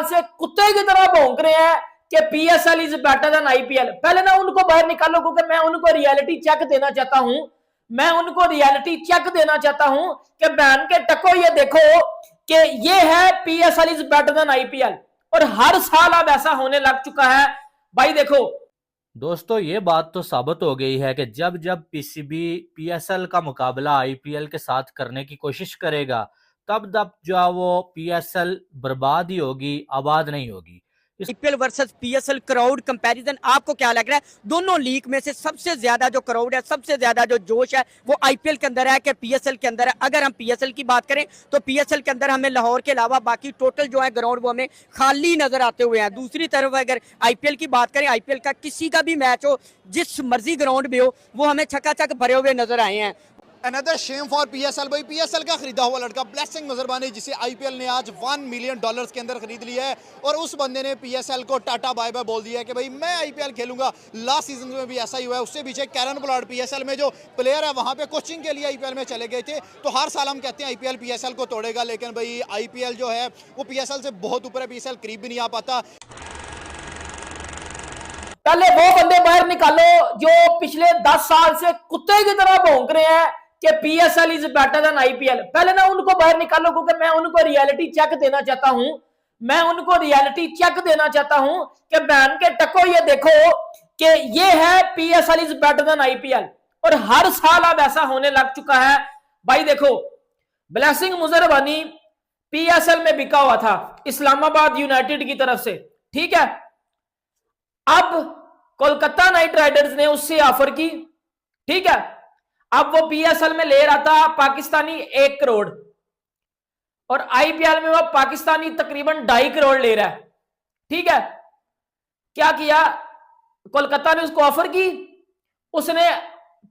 साल से कुत्ते की तरह भौंक रहे हैं कि PSL is better than IPL. पहले ना उनको बाहर निकालो, क्योंकि मैं उनको रियलिटी चेक देना चाहता हूं। मैं उनको रियलिटी चेक देना चाहता हूं कि बहन के टको ये देखो कि ये है PSL is better than IPL, और हर साल अब ऐसा होने लग चुका है। भाई देखो दोस्तों, ये बात तो साबित हो गई है कि जब जब पीसीबी पीएसएल का मुकाबला आईपीएल के साथ करने की कोशिश करेगा, तब तब जो है वो पीएसएल बर्बाद ही होगी, आबाद नहीं होगी। IPL versus PSL crowd comparison आपको क्या लग रहा है? दोनों लीग में से सबसे ज्यादा जो क्राउड है, सबसे ज्यादा जो जोश है, वो आईपीएल के अंदर है कि पीएसएल के अंदर है? अगर हम पीएसएल की बात करें तो पीएसएल के अंदर हमें लाहौर के अलावा बाकी टोटल जो है ग्राउंड वो हमें खाली नजर आते हुए हैं। दूसरी तरफ अगर आईपीएल की बात करें, आईपीएल का किसी का भी मैच हो, जिस मर्जी ग्राउंड में हो, वो हमें छक्का भरे हुए नजर आए हैं। Another Shem for PSL. भाई पीएसएल का खरीदा हुआ लड़का ब्लेसिंग मुजरबानी, जिसे आईपीएल ने आज $1 मिलियन के अंदर खरीद लिया है, और उस बंदे ने पीएसएल को टाटा बाय बाय बोल दिया है कि भाई मैं आईपीएल खेलूंगा। लास्ट सीजन में भी ऐसा ही हुआ है। उससे पीछे कैरन पोलार्ड पीएसएल में जो प्लेयर है वहां पे कोचिंग के लिए आईपीएल में चले गए थे। तो हर साल हम कहते हैं आईपीएल पीएसएल को तोड़ेगा, लेकिन भाई आईपीएल जो है वो पीएसएल से बहुत ऊपर है। पीएसएल करीब भी नहीं आ पाता। पहले वो बंदे बाहर निकालो जो पिछले 10 साल से कुत्ते की तरह भौंक रहे हैं कि PSL is better than IPL. पहले ना उनको बाहर निकालो, क्योंकि मैं उनको रियलिटी चेक देना चाहता हूं। मैं उनको रियलिटी चेक देना चाहता हूं कि बहन के टको ये देखो कि ये है PSL is better than IPL, और हर साल अब ऐसा होने लग चुका है। भाई देखो, ब्लेसिंग मुजरबानी पीएसएल में बिका हुआ था इस्लामाबाद यूनाइटेड की तरफ से, ठीक है। अब कोलकाता नाइट राइडर्स ने उससे ऑफर की, ठीक है। अब वो पीएसएल में ले रहा था पाकिस्तानी 1 करोड़, और आईपीएल में वो पाकिस्तानी तकरीबन 2.5 करोड़ ले रहा है, ठीक है। क्या किया, कोलकाता ने उसको ऑफर की, उसने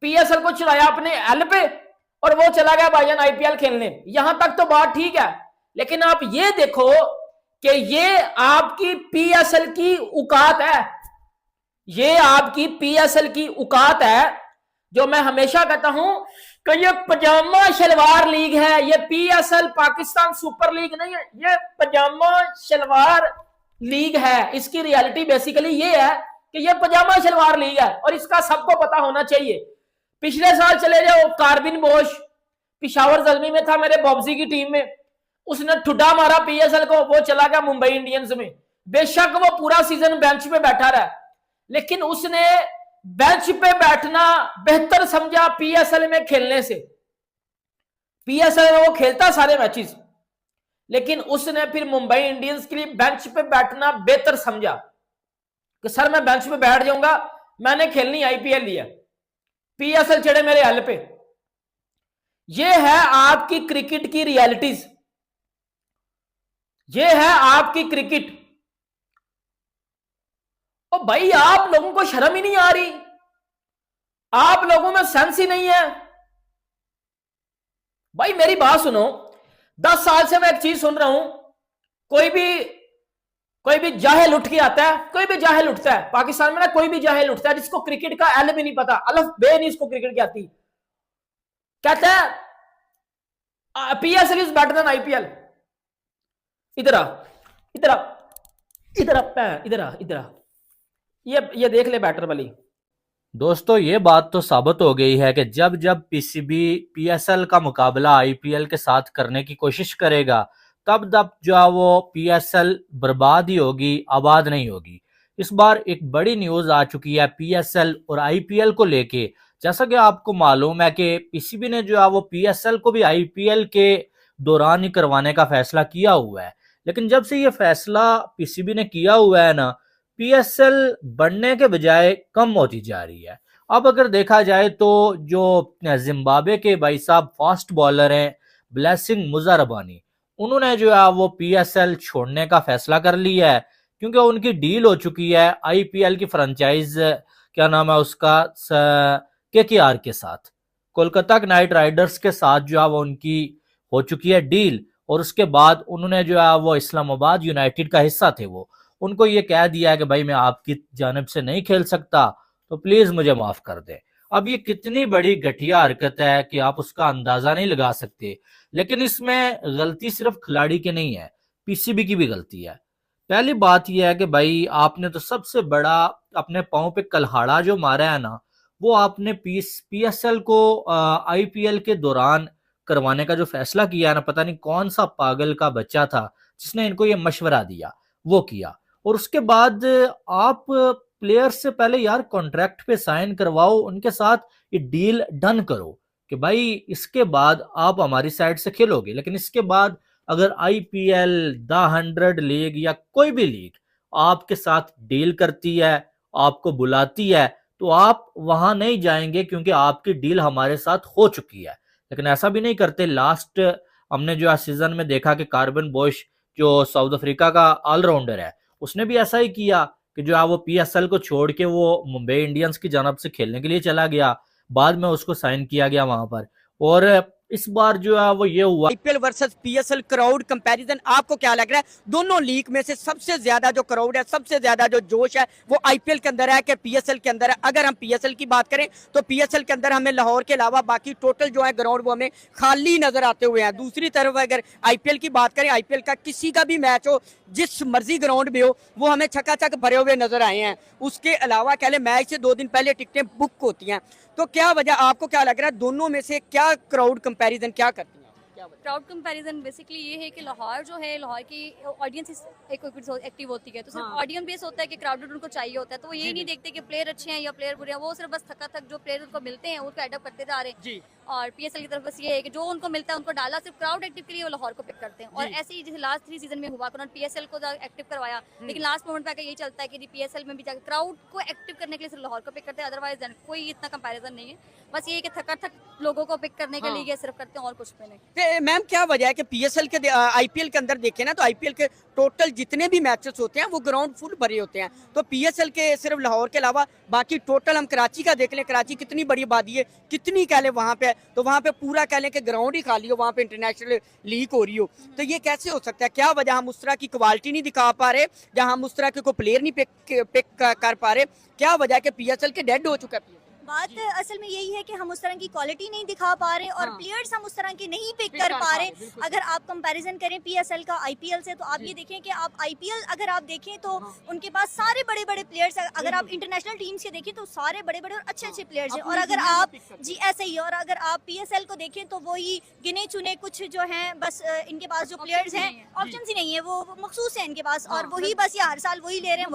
पीएसएल को चढ़ाया अपने एल पे, और वो चला गया भाईजान आईपीएल खेलने। यहां तक तो बात ठीक है, लेकिन आप ये देखो कि ये आपकी पीएसएल की औकात है। ये आपकी पीएसएल की औकात है, जो मैं हमेशा कहता हूं कि ये पजामा शलवार लीग है। ये पीएसएल पाकिस्तान सुपर लीग नहीं है, ये पजामा शलवार लीग है। इसकी रियलिटी बेसिकली ये है कि ये पजामा शलवार लीग है, और इसका सबको पता होना चाहिए। पिछले साल चले जाओ, कार्बिन बोश पिशावर जल्मी में था मेरे बॉब्जी की टीम में, उसने ठुड्डा मारा पीएसएल को, वो चला गया मुंबई इंडियंस में। बेशक वो पूरा सीजन बेंच पे बैठा रहा, लेकिन उसने बेंच पे बैठना बेहतर समझा पीएसएल में खेलने से। पीएसएल में वो खेलता सारे मैचेस, लेकिन उसने फिर मुंबई इंडियंस के लिए बेंच पे बैठना बेहतर समझा कि सर मैं बेंच पे बैठ जाऊंगा, मैंने खेलनी आईपीएल लिया, पीएसएल चढ़े मेरे हल पे। ये है आपकी क्रिकेट की रियलिटीज, ये है आपकी क्रिकेट। और भाई आप लोगों को शर्म ही नहीं आ रही, आप लोगों में सेंस ही नहीं है। भाई मेरी बात सुनो, 10 साल से मैं एक चीज सुन रहा हूं, कोई भी जाहिल उठ के आता है, कोई भी जाहिल उठता है पाकिस्तान में ना, कोई भी जाहिल उठता है जिसको क्रिकेट का एल भी नहीं पता, अलफ बे नहीं इसको क्रिकेट की आती, कहता है PSL is better than IPL. इधर आ, इधर आ, इधर आ, इधर आ, इधर आ, ये देख ले बैटर वाली। दोस्तों, ये बात तो साबित हो गई है कि जब जब पीसीबी पीएसएल का मुकाबला आईपीएल के साथ करने की कोशिश करेगा, तब तब जो है वो पीएसएल बर्बाद ही होगी, आबाद नहीं होगी। इस बार एक बड़ी न्यूज आ चुकी है पीएसएल और आईपीएल को लेके। जैसा कि आपको मालूम है कि पीसीबी ने जो है वो पीएसएल को भी आईपीएल के दौरान ही करवाने का फैसला किया हुआ है, लेकिन जब से ये फैसला पीसीबी ने किया हुआ है ना, पीएसएल बढ़ने के बजाय कम होती जा रही है। अब अगर देखा जाए तो जो जिम्बाब्वे के भाई साहब फास्ट बॉलर हैं ब्लेसिंग मुजरबानी, उन्होंने जो है वो पीएसएल छोड़ने का फैसला कर लिया है, क्योंकि उनकी डील हो चुकी है आईपीएल की फ्रेंचाइज, क्या नाम है उसका, केकेआर के साथ, कोलकाता नाइट राइडर्स के साथ जो है वो उनकी हो चुकी है डील। और उसके बाद उन्होंने जो है वो इस्लामाबाद यूनाइटेड का हिस्सा थे, वो उनको ये कह दिया कि भाई मैं आपकी जानिब से नहीं खेल सकता, तो प्लीज मुझे माफ कर दे। अब ये कितनी बड़ी घटिया हरकत है कि आप उसका अंदाजा नहीं लगा सकते। लेकिन इसमें गलती सिर्फ खिलाड़ी की नहीं है, पीसीबी की भी गलती है। पहली बात यह है कि भाई आपने तो सबसे बड़ा अपने पाँव पे कल्हाड़ा जो मारा है ना, वो आपने पीएसएल को आईपीएल के दौरान करवाने का जो फैसला किया है ना, पता नहीं कौन सा पागल का बच्चा था जिसने इनको ये मशवरा दिया, वो किया। और उसके बाद आप प्लेयर से पहले यार कॉन्ट्रैक्ट पे साइन करवाओ, उनके साथ ये डील डन करो कि भाई इसके बाद आप हमारी साइड से खेलोगे। लेकिन इसके बाद अगर आईपीएल, द 100 लीग या कोई भी लीग आपके साथ डील करती है, आपको बुलाती है, तो आप वहां नहीं जाएंगे क्योंकि आपकी डील हमारे साथ हो चुकी है। लेकिन ऐसा भी नहीं करते। लास्ट हमने जो सीजन में देखा कि कार्बन बॉश जो साउथ अफ्रीका का ऑलराउंडर है, उसने भी ऐसा ही किया कि जो है वो पीएसएल को छोड़ के वो मुंबई इंडियंस की जानब से खेलने के लिए चला गया। बाद में उसको साइन किया गया वहां पर। और इस बार जो है वो ये हुआ, IPL versus PSL crowd comparison आपको क्या लग रहा है? दोनों लीग में से सबसे ज्यादा जो क्राउड है, सबसे ज्यादा जो जोश है, वो आईपीएल के अंदर है कि पीएसएल के अंदर है? अगर हम पीएसएल की बात करें तो पीएसएल के अंदर हमें लाहौर के अलावा बाकी टोटल जो है ग्राउंड वो हमें खाली नजर आते हुए हैं। दूसरी तरफ अगर आईपीएल की बात करें, आईपीएल का किसी का भी मैच हो, जिस मर्जी ग्राउंड में हो, वो हमें छकाछक भरे हुए नजर आए हैं। उसके अलावा कह लें मैच से 2 दिन पहले टिकटें बुक होती हैं। तो क्या वजह, आपको क्या लग रहा है दोनों में से क्या क्राउड कंपैरिजन क्या करती है? क्राउड कंपैरिजन बेसिकली ये है कि लाहौर जो है, लाहौर की ऑडियंस एक्टिव होती है, तो सिर्फ ऑडियंस बेस होता है कि क्राउडेड उनको चाहिए होता है, तो वो ये नहीं देखते कि प्लेयर अच्छे हैं या प्लेयर बुरे हैं, वो सिर्फ बस थक जो प्लेयर उनको मिलते हैं उनको एडअप करते जा रहे हैं। और पीएसएल की तरफ बस ये है कि जो उनको मिलता है उनको डाला, सिर्फ क्राउड एक्टिव के लिए वो लाहौर को पिक करते हैं। और ऐसे ही जैसे लास्ट 3 सीजन में हुआ, उन्होंने पीएसएल को एक्टिव करवाया, लेकिन लास्ट मोमेंट पे यही चलता है कि पीएसएल में भी जाकर क्राउड को एक्टिव करने के लिए सिर्फ लाहौर को पिक करते हैं, अदरवाइज कोई इतना कंपैरिजन नहीं है। बस ये है कि थक लोगों को पिक करने के लिए सिर्फ करते हैं और कुछ पे नहीं। मैम क्या वजह है कि पीएसएल के आईपीएल के अंदर देखें ना, तो आईपीएल के टोटल जितने भी मैचेस होते हैं वो ग्राउंड फुल भरे होते हैं, तो पीएसएल के सिर्फ लाहौर के अलावा बाकी टोटल हम कराची का देख लें, कराची कितनी बड़ी आबादी है, कितनी कह लें वहाँ पे, तो वहाँ पे पूरा कह लें कि ग्राउंड ही खाली हो, वहाँ पे इंटरनेशनल लीग हो रही हो, तो ये कैसे हो सकता है? क्या वजह, हम उस तरह की क्वालिटी नहीं दिखा पा रहे, जहाँ हम उस तरह के कोई प्लेयर नहीं पिक कर पा रहे? क्या वजह है कि पीएसएल के डेड हो चुका है? बात असल में यही है कि हम उस तरह की क्वालिटी नहीं दिखा पा रहे और प्लेयर्स हम उस तरह के नहीं पिक कर पा रहे। अगर आप कंपैरिजन करें पीएसएल का आईपीएल से, तो आप ये देखें कि आप आईपीएल अगर आप देखें तो उनके पास सारे बड़े बड़े प्लेयर्स, अगर आप इंटरनेशनल टीम्स के देखें तो सारे बड़े बड़े और अच्छे प्लेयर्स हैं। और अगर आप जी ऐसे ही, और अगर आप पीएसएल को देखें तो वही गिने चुने कुछ जो हैं, बस इनके पास जो प्लेयर्स हैं ऑप्शन ही नहीं है, वो मखसूस है इनके पास, और वही बस ये हर साल वही ले रहे हैं,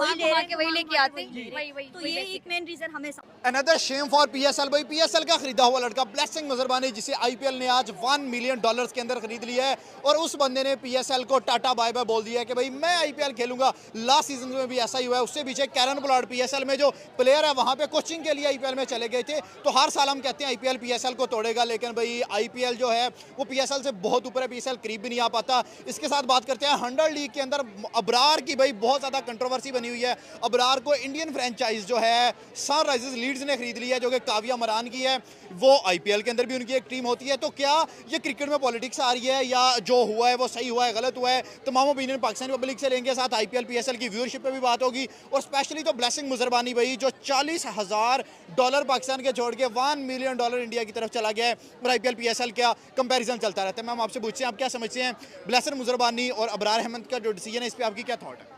वही लेके आते हैं। तो ये एक मेन रीजन हमें अनदर शेम फॉर पीएसएल। भाई पीएसएल का खरीदा हुआ लड़का ब्लेसिंग मजरबानी, जिसे आईपीएल ने आज $1 मिलियन के अंदर खरीद लिया है, और उस बंदे ने पीएसएल को टाटा बाय बाय बोल दिया है कि भाई मैं आईपीएल खेलूंगा। लास्ट सीजन में भी ऐसा ही हुआ है। उससे पीछे कैरन पोलार्ड पीएसएल में जो प्लेयर है वहां पे कोचिंग के लिए आईपीएल में चले गए थे। तो हर साल हम कहते हैं आईपीएल पीएसएल को तोड़ेगा, लेकिन भाई आईपीएल जो है वो पीएसएल से बहुत ऊपर है, पीएसएल करीब भी नहीं आ पाता। इसके साथ बात करते हैं 100 लीग के अंदर अबरार की। भाई बहुत ज्यादा कंट्रोवर्सी बनी हुई है। अबरार को इंडियन फ्रेंचाइज जो है सनराइजर्स लीड्स ने खरीद लिया है, जो कि काविया मरान की है। वो आईपीएल के अंदर भी उनकी एक टीम होती है। तो क्या ये क्रिकेट में पॉलिटिक्स आ रही है, या जो हुआ है वो सही हुआ है, गलत हुआ है? तमाम ओपिनियन पाकिस्तानी पब्लिक से लेंगे, साथ आईपीएल पीएसएल की व्यूअरशिप पे भी बात होगी, और स्पेशली तो ब्लेसिंग मुजरबानी भाई जो $40,000 पाकिस्तान के छोड़ के $1 मिलियन इंडिया की तरफ चला गया है, और आईपीएल पीएसएल का कंपैरिजन चलता रहता है। मैम आपसे पूछते हैं, आप क्या समझते हैं ब्लेसिंग मुजरबानी और अबरार अहमद का जो डिसीजन है, इस पर आपकी क्या थॉट है?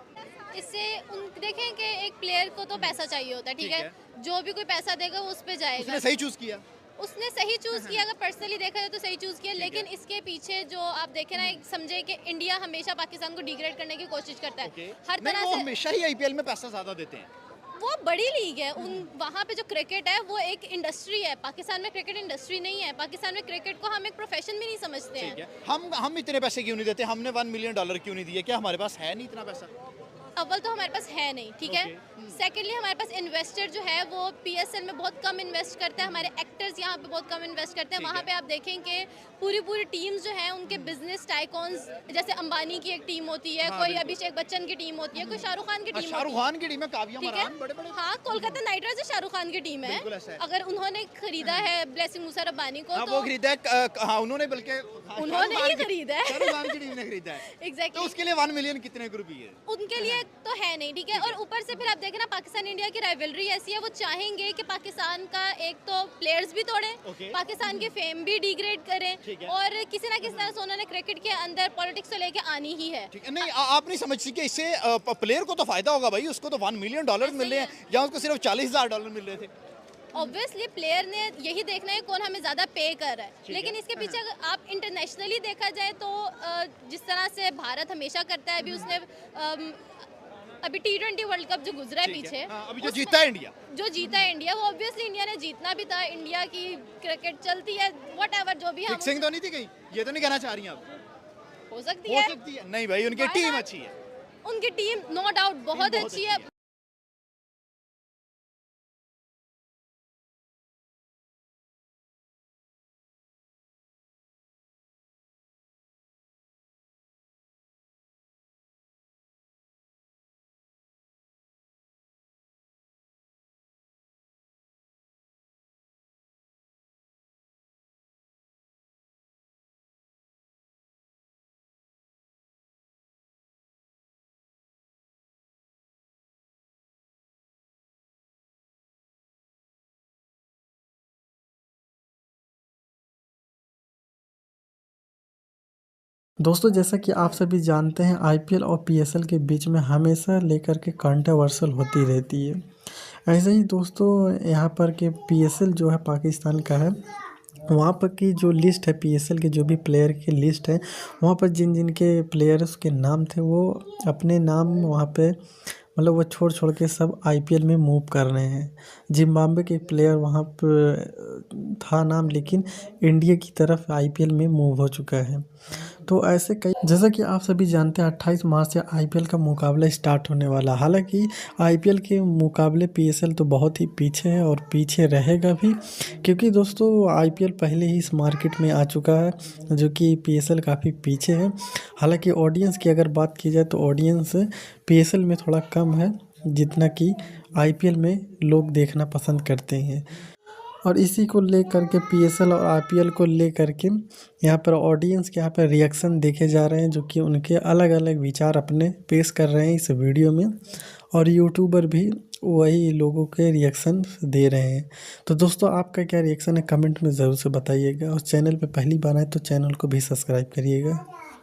इससे देखें कि एक प्लेयर को तो पैसा चाहिए होता है, ठीक है, जो भी कोई पैसा देगा वो उस पे जाएगा। उसने सही चूज किया, उसने सही चूज किया, अगर पर्सनली देखा जाए तो सही चूज किया, लेकिन इसके पीछे जो आप देखें ना, समझे कि इंडिया हमेशा पाकिस्तान को डिग्रेड करने की कोशिश करता है हर तरह से। हमेशा ही आईपीएल में पैसा ज्यादा देते हैं, वो बड़ी लीग है, वहाँ पे जो क्रिकेट है वो एक इंडस्ट्री है। पाकिस्तान में क्रिकेट इंडस्ट्री नहीं है। पाकिस्तान में क्रिकेट को हम एक प्रोफेशन भी नहीं समझते हैं। हम इतने पैसे क्यों नहीं देते? हमने $1 मिलियन क्यों नहीं दिए? क्या हमारे पास है नहीं इतना पैसा? अव्वल तो हमारे पास है नहीं, ठीक है। सेकेंडली हमारे पास इन्वेस्टर जो है वो पीएसएल में बहुत कम इन्वेस्ट करता है। हमारे एक्टर्स यहाँ पे बहुत कम इन्वेस्ट करते हैं। वहाँ पे आप देखें कि पूरी टीम्स जो है उनके बिजनेस टाइकॉन्स, जैसे अंबानी की एक टीम होती है, कोई अभिषेक बच्चन की टीम होती है, कोई शाहरुख खान की टीम होती है। शाहरुख खान की टीम है, काविया मरान, बड़े-बड़े। हाँ, कोलकाता नाइट राइडर्स शाहरुख खान की टीम है। अगर उन्होंने खरीदा है ब्लेसिंग मुजरबानी को, वो खरीदा है, उन्होंने बल्कि उन्होंने ही खरीदा है, शाहरुख खान की टीम ने खरीदा है। एग्जैक्टली। तो उसके लिए 1 मिलियन कितने रुपए है? उनके लिए तो है नहीं, ठीक है। और ऊपर से फिर आप देखें ना, पाकिस्तान इंडिया की राइवलरी ऐसी है, वो चाहेंगे कि पाकिस्तान का एक तो प्लेयर्स भी भी तोड़ें, Okay. पाकिस्तान के फेम भी डिग्रेड करें, ठीक है। और किसी ना किसी तरह से उन्होंने क्रिकेट के अंदर पॉलिटिक्स तो लेके आनी ही है। ठीक है, नहीं आप नहीं समझती कि इससे प्लेयर को तो फायदा होगा भाई, उसको तो $1 मिलियन मिल रहे हैं या उसको सिर्फ $40,000 मिल रहे थे। ऑब्वियसली प्लेयर ने यही देखना है कौन हमें ज़्यादा पे कर रहा है, लेकिन इसके पीछे अगर आप इंटरनेशनली देखा जाए तो जिस तरह से भारत हमेशा करता है, अभी उसने अभी T20 वर्ल्ड कप जो गुजरा है पीछे, अभी जो जीता है इंडिया, जो जीता है इंडिया, वो ऑब्वियसली इंडिया ने जीतना भी था। इंडिया की क्रिकेट चलती है, व्हाटएवर जो भी हम फिक्सिंग तो नहीं थी कहीं, ये तो नहीं कहना चाह रही हैं आप? हो सकती हो है, सकती है, नहीं भाई उनकी टीम अच्छी है। उनकी टीम नो डाउट बहुत अच्छी है। दोस्तों जैसा कि आप सभी जानते हैं आईपीएल और पीएसएल के बीच में हमेशा लेकर के कंट्रोवर्सल होती रहती है। ऐसे ही दोस्तों यहाँ पर के पीएसएल जो है पाकिस्तान का है, वहाँ पर की जो लिस्ट है पीएसएल के जो भी प्लेयर की लिस्ट है, वहाँ पर जिन जिन के प्लेयर्स के नाम थे वो अपने नाम वहाँ पे मतलब वो छोड़ के सब आईपीएल में मूव कर रहे हैं। जिम्बाब्वे के प्लेयर वहाँ पर था नाम, लेकिन इंडिया की तरफ आईपीएल में मूव हो चुका है। तो ऐसे कई, जैसा कि आप सभी जानते हैं 28 मार्च से आईपीएल का मुकाबला स्टार्ट होने वाला। हालांकि आईपीएल के मुकाबले पीएसएल तो बहुत ही पीछे है और पीछे रहेगा भी, क्योंकि दोस्तों आईपीएल पहले ही इस मार्केट में आ चुका है, जो कि पीएसएल काफ़ी पीछे है। हालांकि ऑडियंस की अगर बात की जाए तो ऑडियंस पीएसएल में थोड़ा कम है, जितना कि आईपीएल में लोग देखना पसंद करते हैं। और इसी को लेकर के पीएसएल और आईपीएल को लेकर के यहाँ पर ऑडियंस के यहाँ पर रिएक्शन देखे जा रहे हैं, जो कि उनके अलग अलग विचार अपने पेश कर रहे हैं इस वीडियो में, और यूट्यूबर भी वही लोगों के रिएक्शन दे रहे हैं। तो दोस्तों आपका क्या रिएक्शन है कमेंट में ज़रूर से बताइएगा, और चैनल पे पहली बार आए तो चैनल को भी सब्सक्राइब करिएगा।